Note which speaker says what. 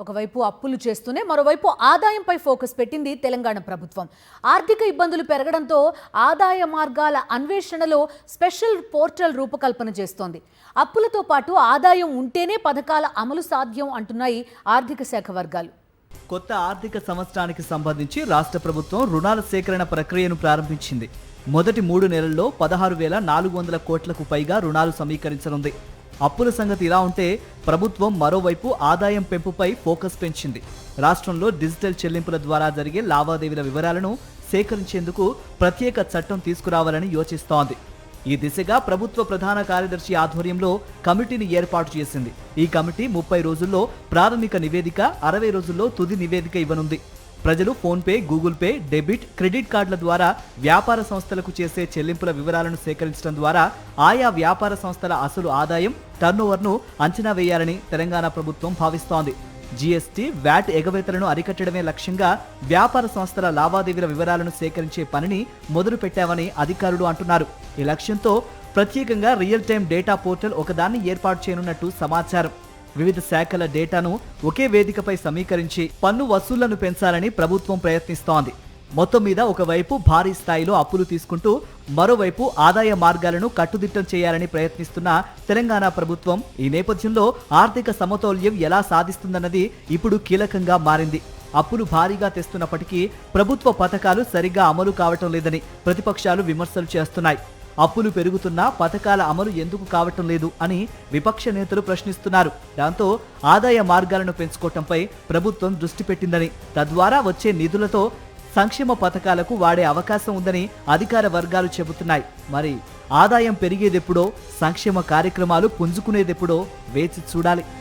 Speaker 1: ఒకవైపు అప్పులు చేస్తూనే మరోవైపు ఆదాయంపై ఫోకస్ పెట్టింది తెలంగాణ ప్రభుత్వం. ఆర్థిక ఇబ్బందులు పెరగడంతో ఆదాయ మార్గాల అన్వేషణలో స్పెషల్ పోర్టల్ రూపకల్పన చేస్తోంది. అప్పులతో పాటు ఆదాయం ఉంటేనే పథకాల అమలు సాధ్యం అంటున్నాయి ఆర్థిక శాఖ వర్గాలు.
Speaker 2: కొత్త ఆర్థిక సంవత్సరానికి సంబంధించి రాష్ట్ర ప్రభుత్వం రుణాల సేకరణ ప్రక్రియను ప్రారంభించింది. మొదటి 3 నెలల్లో 16,400 కోట్లకు పైగా రుణాలు సమీకరించనుంది. అప్పుల సంగతి ఇలా ఉంటే ప్రభుత్వం మరోవైపు ఆదాయం పెంపుపై ఫోకస్ పెంచింది. రాష్ట్రంలో డిజిటల్ చెల్లింపుల ద్వారా జరిగే లావాదేవీల వివరాలను సేకరించేందుకు ప్రత్యేక చట్టం తీసుకురావాలని యోచిస్తోంది. ఈ దిశగా ప్రభుత్వ ప్రధాన కార్యదర్శి ఆధ్వర్యంలో కమిటీని ఏర్పాటు చేసింది. ఈ కమిటీ 30 రోజుల్లో ప్రాథమిక నివేదిక, 60 రోజుల్లో తుది నివేదిక ఇవ్వనుంది. ప్రజలు PhonePe, Google pay, debit, credit కార్డుల ద్వారా వ్యాపార సంస్థలకు చేసే చెల్లింపుల వివరాలను సేకరించడం ద్వారా ఆయా వ్యాపార సంస్థల అసలు ఆదాయం, టర్నోవర్ను అంచనా వేయాలని తెలంగాణ ప్రభుత్వం భావిస్తోంది. జీఎస్టీ, వ్యాట్ ఎగవేతలను అరికట్టడమే లక్ష్యంగా వ్యాపార సంస్థల లావాదేవీల వివరాలను సేకరించే పనిని మొదలు పెట్టామని అధికారులు అంటున్నారు. ఈ లక్ష్యంతో ప్రత్యేకంగా రియల్ టైం డేటా పోర్టల్ ఒకదాన్ని ఏర్పాటు చేయనున్నట్టు సమాచారం. వివిధ శాఖల డేటాను ఒకే వేదికపై సమీకరించి పన్ను వసూళ్లను పెంచాలని ప్రభుత్వం ప్రయత్నిస్తోంది. మొత్తం మీద ఒకవైపు భారీ స్థాయిలో అప్పులు తీసుకుంటూ మరోవైపు ఆదాయ మార్గాలను కట్టుదిట్టం చేయాలని ప్రయత్నిస్తున్న తెలంగాణ ప్రభుత్వం ఈ నేపథ్యంలో ఆర్థిక సమతౌల్యం ఎలా సాధిస్తుందన్నది ఇప్పుడు కీలకంగా మారింది. అప్పులు భారీగా తెస్తున్నప్పటికీ ప్రభుత్వ పథకాలు సరిగ్గా అమలు కావటం లేదని ప్రతిపక్షాలు విమర్శలు చేస్తున్నాయి. అప్పులు పెరుగుతున్నా పథకాల అమలు ఎందుకు కావటం లేదు అని విపక్ష నేతలు ప్రశ్నిస్తున్నారు. దాంతో ఆదాయ మార్గాలను పెంచుకోవటంపై ప్రభుత్వం దృష్టి పెట్టిందని, తద్వారా వచ్చే నిధులతో సంక్షేమ పథకాలకు వాడే అవకాశం ఉందని అధికార వర్గాలు చెబుతున్నాయి. మరి ఆదాయం పెరిగేదెప్పుడో, సంక్షేమ కార్యక్రమాలు పుంజుకునేదెప్పుడో వేచి చూడాలి.